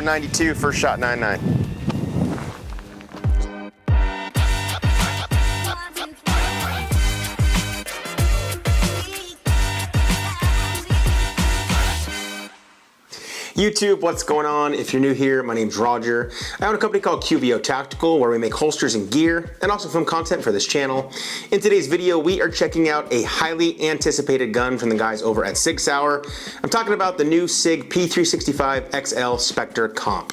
192, first shot 99. YouTube, what's going on? If you're new here, my name's Roger. I own a company called QVO Tactical where we make holsters and gear and also film content for this channel. In today's video, we are checking out a highly anticipated gun from the guys over at Sig Sauer. I'm talking about the new Sig P365XL Spectre Comp.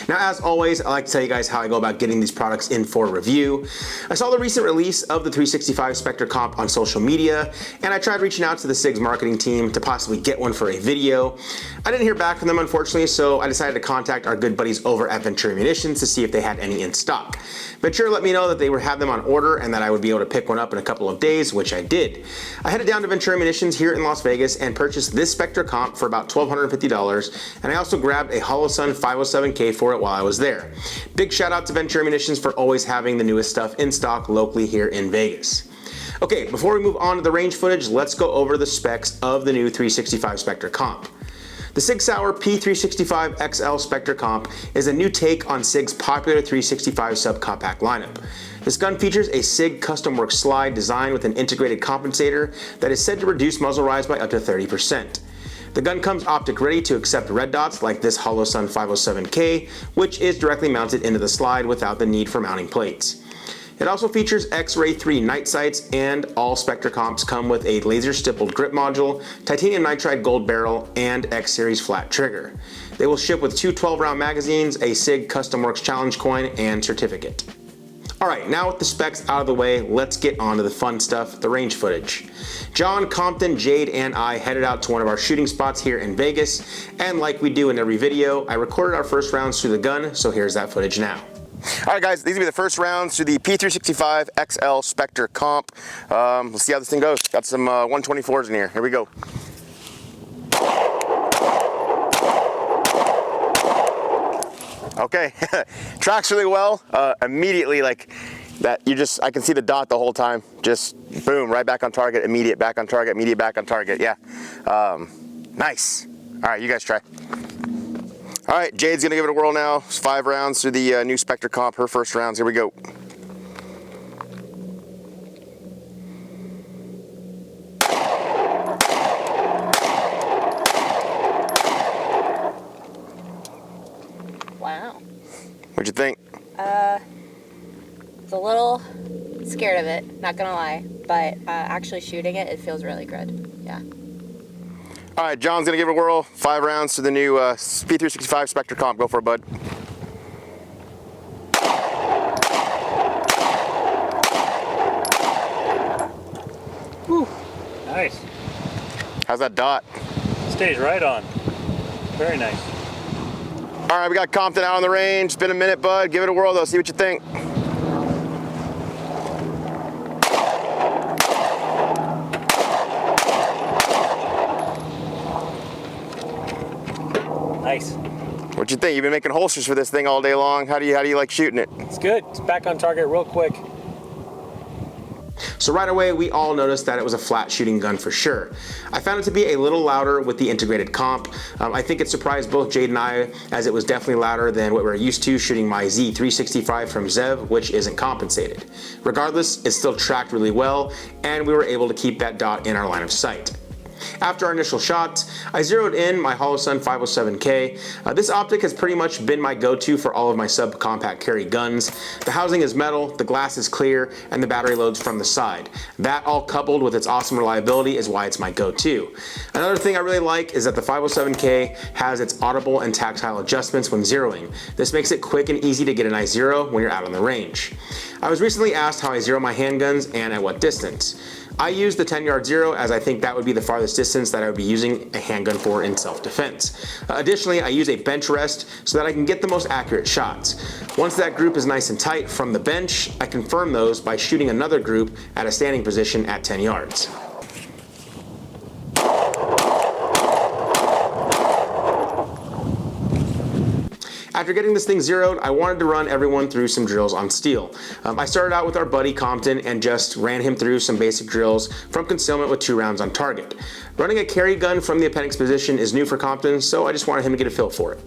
Now, as always, I like to tell you guys how I go about getting these products in for review. I saw the recent release of the 365 Spectre Comp on social media, and I tried reaching out to the Sig's marketing team to possibly get one for a video. I didn't hear back from them, unfortunately, so I decided to contact our good buddies over at Ventura Munitions to see if they had any in stock. Ventura let me know that they would have them on order and that I would be able to pick one up in a couple of days, which I did. I headed down to Ventura Munitions here in Las Vegas and purchased this Spectre Comp for about $1,250, and I also grabbed a Holosun 507K for it while I was there. Big shout out to Ventura Munitions for always having the newest stuff in stock locally here in Vegas. Okay, before we move on to the range footage, let's go over the specs of the new 365 Spectre Comp. The Sig Sauer P365XL Spectre Comp is a new take on Sig's popular 365 subcompact lineup. This gun features a Sig custom work slide designed with an integrated compensator that is said to reduce muzzle rise by up to 30%. The gun comes optic ready to accept red dots like this Holosun 507K, which is directly mounted into the slide without the need for mounting plates. It also features X-Ray 3 night sights, and all Spectre Comps come with a laser stippled grip module, titanium nitride gold barrel, and X-Series flat trigger. They will ship with two 12-round magazines, a Sig Custom Works Challenge coin, and certificate. Alright, now with the specs out of the way, let's get on to the fun stuff, the range footage. John, Compton, Jade, and I headed out to one of our shooting spots here in Vegas, and like we do in every video, I recorded our first rounds through the gun, so here's that footage now. Alright guys, these will be the first rounds to the P365XL Spectre Comp. Let's see how this thing goes. Got some 124s in here. Here we go. Okay, tracks really well. Immediately, like that, I can see the dot the whole time. Just boom, right back on target, immediate back on target, immediate back on target. Yeah, nice. All right, you guys try. All right, Jade's gonna give it a whirl now. It's 5 rounds through the new Spectre Comp, her first rounds. Here we go. Wow. What'd you think? It's a little scared of it, not gonna lie, but actually shooting it, it feels really good. Yeah. All right, John's gonna give it a whirl. 5 rounds to the new P365 Spectre Comp. Go for it, bud. Whew. Nice. How's that dot? Stays right on. Very nice. All right, we got Compton out on the range. It's been a minute, bud. Give it a whirl, though. See what you think. Nice. What you think? You've been making holsters for this thing all day long. How do you like shooting it? It's good. It's back on target real quick. So right away, we all noticed that it was a flat shooting gun for sure. I found it to be a little louder with the integrated comp. I think it surprised both Jade and I, as it was definitely louder than what we're used to shooting my Z365 from Zev, which isn't compensated. Regardless, it still tracked really well, and we were able to keep that dot in our line of sight. After our initial shots, I zeroed in my Holosun 507K. This optic has pretty much been my go-to for all of my subcompact carry guns. The housing is metal, the glass is clear, and the battery loads from the side. That all coupled with its awesome reliability is why it's my go-to. Another thing I really like is that the 507K has its audible and tactile adjustments when zeroing. This makes it quick and easy to get a nice zero when you're out on the range. I was recently asked how I zero my handguns and at what distance. I use the 10-yard zero as I think that would be the farthest distance that I would be using a handgun for in self-defense. Additionally, I use a bench rest so that I can get the most accurate shots. Once that group is nice and tight from the bench, I confirm those by shooting another group at a standing position at 10 yards. After After getting this thing zeroed, I wanted to run everyone through some drills on steel. I started out with our buddy Compton and just ran him through some basic drills from concealment with 2 rounds on target. Running a carry gun from the appendix position is new for Compton, so I just wanted him to get a feel for it.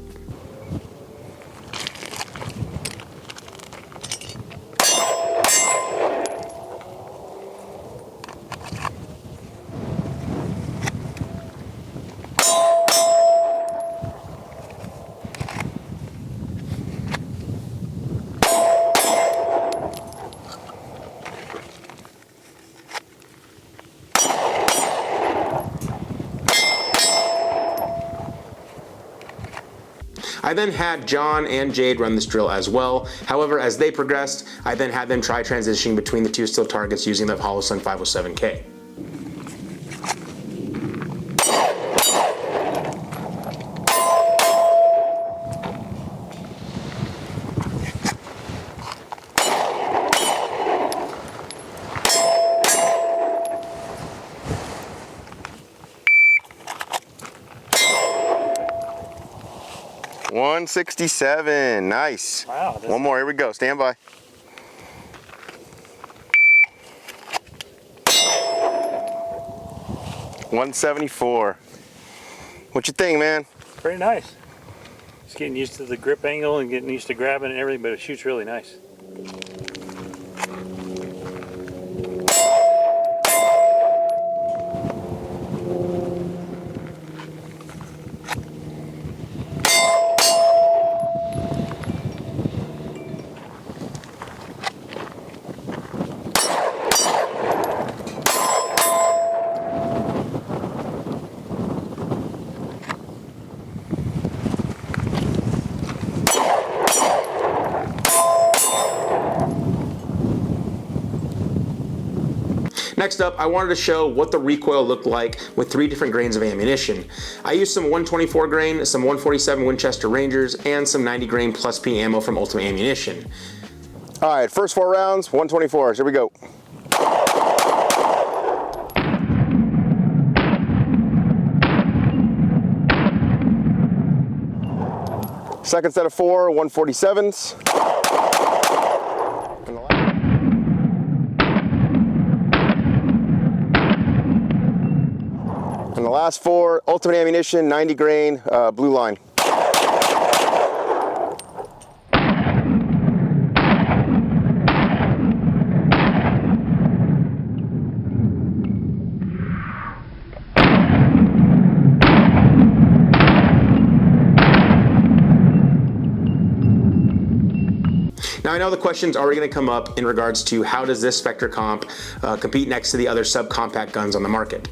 I then had John and Jade run this drill as well. However, as they progressed, I then had them try transitioning between the 2 steel targets using the Holosun 507K. $167, nice. Wow. One more, here we go, stand by. $174. What you think, man? Pretty nice. Just getting used to the grip angle and getting used to grabbing and everything, but it shoots really nice. Next up, I wanted to show what the recoil looked like with 3 different grains of ammunition. I used some 124 grain, some 147 Winchester Rangers, and some 90 grain plus P ammo from Ultimate Ammunition. All right, first 4 rounds, 124s, here we go. Second set of 4, 147s. And the last 4, Ultimate Ammunition, 90 grain, blue line. Now I know the question's already going to come up in regards to how does this Spectre Comp compete next to the other subcompact guns on the market.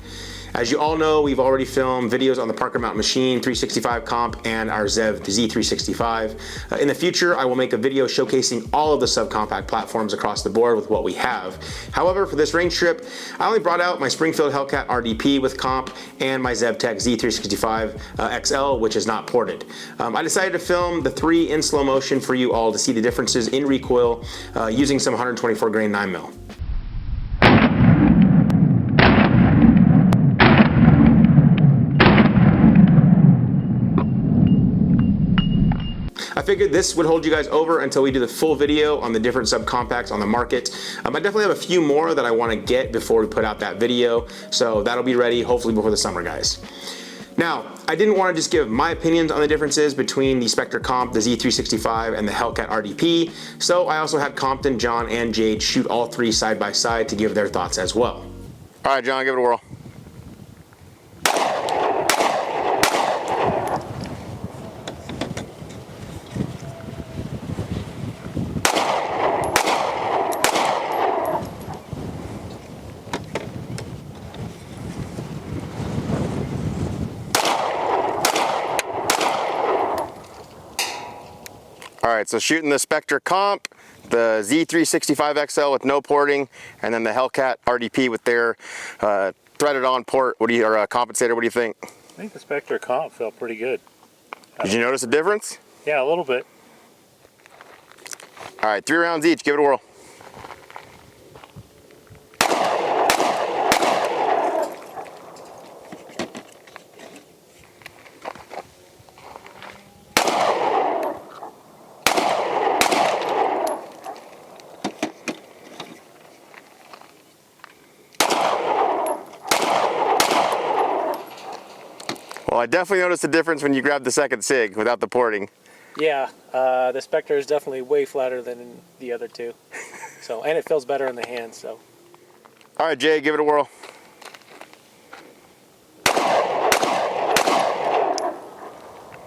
As you all know, we've already filmed videos on the Parker Mountain Machine 365 Comp and our Zev Z365. In the future, I will make a video showcasing all of the subcompact platforms across the board with what we have. However, for this range trip, I only brought out my Springfield Hellcat RDP with Comp and my ZevTech Z365XL, which is not ported. I decided to film the 3 in slow motion for you all to see the differences in recoil using some 124 grain 9mm. I figured this would hold you guys over until we do the full video on the different subcompacts on the market. I definitely have a few more that I want to get before we put out that video, so that'll be ready hopefully before the summer, guys. Now, I didn't want to just give my opinions on the differences between the Spectre Comp, the Z365, and the Hellcat RDP, so I also had Compton, John, and Jade shoot all 3 side by side to give their thoughts as well. All right, John, give it a whirl. All right, so shooting the Spectre Comp, the Z365XL with no porting, and then the Hellcat RDP with their threaded on port. What do you, or compensator, what do you think? I think the Spectre Comp felt pretty good. Did you notice a difference? Yeah, a little bit. All right, 3 rounds each, give it a whirl. I definitely noticed the difference when you grabbed the second Sig without the porting. Yeah, the Spectre is definitely way flatter than the other two. So, and it feels better in the hand, so. All right, Jay, give it a whirl.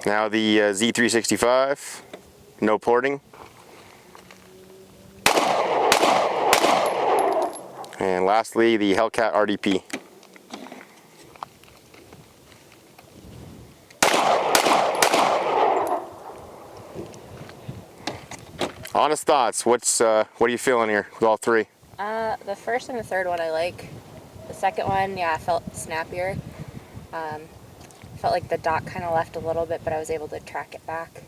Now the Z365, no porting. And lastly, the Hellcat RDP. Honest thoughts, what are you feeling here with all three? The first and the third one I like. The second one, yeah, I felt snappier. Felt like the dot kind of left a little bit, but I was able to track it back.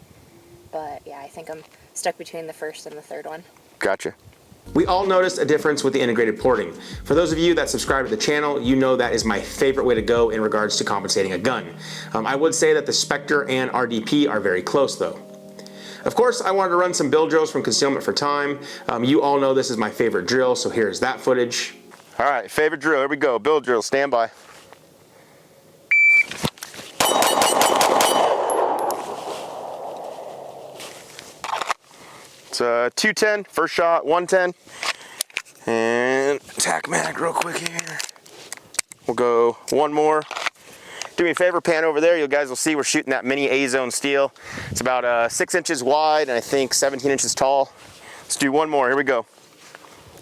But yeah, I think I'm stuck between the first and the third one. Gotcha. We all noticed a difference with the integrated porting. For those of you that subscribe to the channel, you know that is my favorite way to go in regards to compensating a gun. I would say that the Spectre and RDP are very close though. Of course, I wanted to run some build drills from Concealment for Time. You all know this is my favorite drill, so here's that footage. All right, favorite drill, here we go. Build drill, stand by. It's 210, first shot, 110. And tack mag real quick here. We'll go one more. Do me a favor, pan over there. You guys will see we're shooting that mini A-zone steel. It's about 6 inches wide and I think 17 inches tall. Let's do one more, here we go.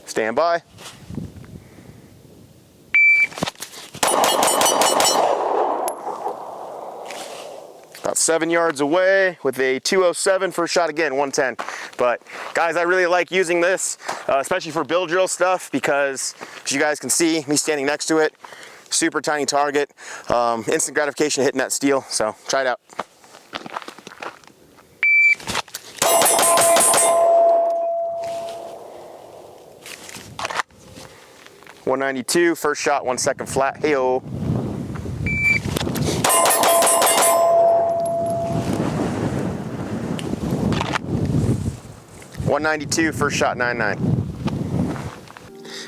Stand by. About 7 yards away with a 207, first shot again, 110. But guys, I really like using this, especially for build drill stuff, because as you guys can see, me standing next to it, super tiny target, instant gratification hitting that steel, so try it out. .192, first shot, 1 second flat, hey-oh. .192, first shot, 9.9.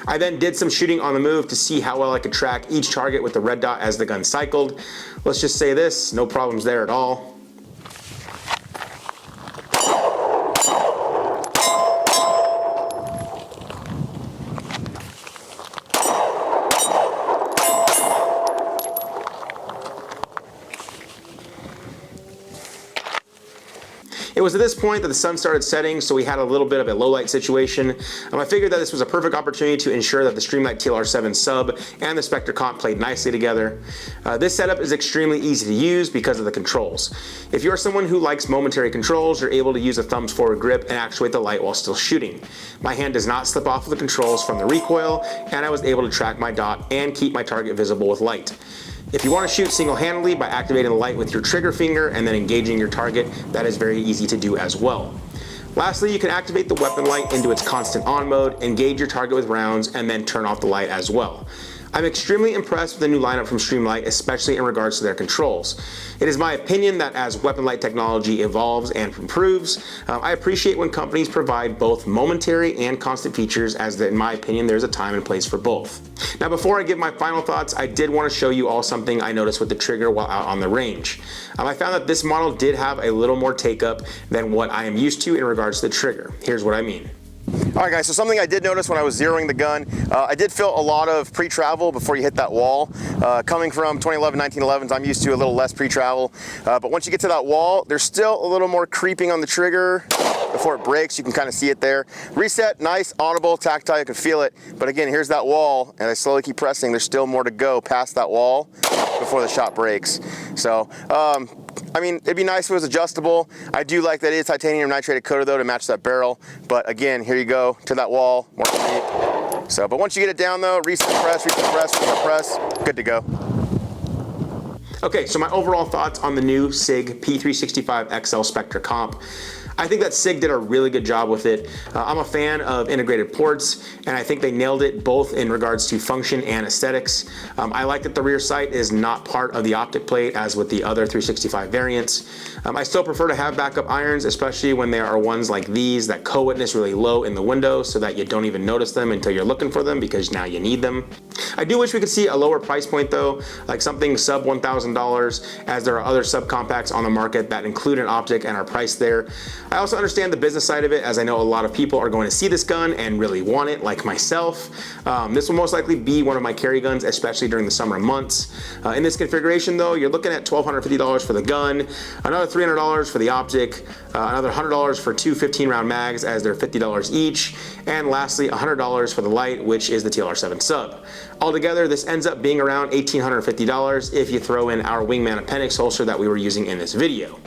I then did some shooting on the move to see how well I could track each target with the red dot as the gun cycled. Let's just say this, no problems there at all. It was at this point that the sun started setting, so we had a little bit of a low light situation. I figured that this was a perfect opportunity to ensure that the Streamlight TLR7 sub and the Spectre Comp played nicely together. This setup is extremely easy to use because of the controls. If you're someone who likes momentary controls, you're able to use a thumbs forward grip and actuate the light while still shooting. My hand does not slip off of the controls from the recoil, and I was able to track my dot and keep my target visible with light. If you want to shoot single-handedly by activating the light with your trigger finger and then engaging your target, that is very easy to do as well. Lastly, you can activate the weapon light into its constant on mode, engage your target with rounds, and then turn off the light as well. I'm extremely impressed with the new lineup from Streamlight, especially in regards to their controls. It is my opinion that as weapon light technology evolves and improves, I appreciate when companies provide both momentary and constant features, as in my opinion there's a time and place for both. Now before I give my final thoughts, I did want to show you all something I noticed with the trigger while out on the range. I found that this model did have a little more take up than what I am used to in regards to the trigger. Here's what I mean. Alright guys, so something I did notice when I was zeroing the gun, I did feel a lot of pre-travel before you hit that wall. Coming from 2011, 1911s, I'm used to a little less pre-travel, but once you get to that wall, there's still a little more creeping on the trigger before it breaks. You can kind of see it there. Reset, nice, audible, tactile, you can feel it, but again, here's that wall, and I slowly keep pressing. There's still more to go past that wall before the shot breaks. So, I mean, it'd be nice if it was adjustable. I do like that it is titanium nitrated coated though to match that barrel. But again, here you go to that wall, more creep. So, but once you get it down though, reset press, reset press, reset press, good to go. Okay, so my overall thoughts on the new Sig P365XL Spectre Comp. I think that Sig did a really good job with it. I'm a fan of integrated ports, and I think they nailed it both in regards to function and aesthetics. I like that the rear sight is not part of the optic plate as with the other 365 variants. I still prefer to have backup irons, especially when there are ones like these that co-witness really low in the window so that you don't even notice them until you're looking for them because now you need them. I do wish we could see a lower price point though, like something sub $1,000, as there are other subcompacts on the market that include an optic and are priced there. I also understand the business side of it, as I know a lot of people are going to see this gun and really want it, like myself. This will most likely be one of my carry guns, especially during the summer months. In this configuration though, you're looking at $1,250 for the gun, another $300 for the optic, another $100 for two 15-round mags, as they're $50 each, and lastly $100 for the light, which is the TLR7 sub. Altogether, this ends up being around $1,850 if you throw in our Wingman appendix holster that we were using in this video.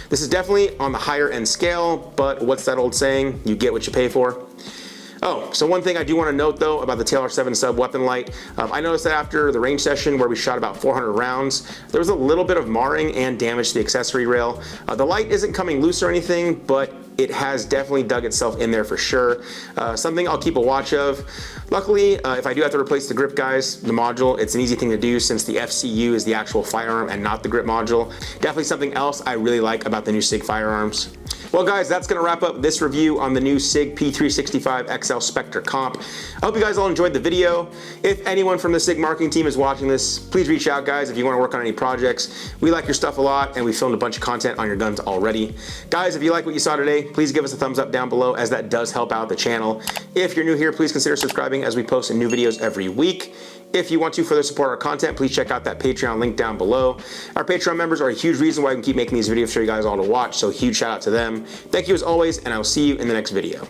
This is definitely on the higher end scale, but what's that old saying? You get what you pay for. Oh, so one thing I do want to note though about the TLR7 sub weapon light, I noticed that after the range session where we shot about 400 rounds, there was a little bit of marring and damage to the accessory rail. The light isn't coming loose or anything, but it has definitely dug itself in there for sure. Something I'll keep a watch of. Luckily, if I do have to replace the grip guys, the module, it's an easy thing to do since the FCU is the actual firearm and not the grip module. Definitely something else I really like about the new SIG firearms. Well guys, that's gonna wrap up this review on the new SIG P365XL Spectre Comp. I hope you guys all enjoyed the video. If anyone from the SIG marketing team is watching this, please reach out guys if you wanna work on any projects. We like your stuff a lot and we filmed a bunch of content on your guns already. Guys, if you like what you saw today, please give us a thumbs up down below, as that does help out the channel. If you're new here, please consider subscribing, as we post new videos every week. If you want to further support our content, please check out that Patreon link down below. Our Patreon members are a huge reason why we can keep making these videos for you guys all to watch, so huge shout out to them. Thank you as always, and I will see you in the next video.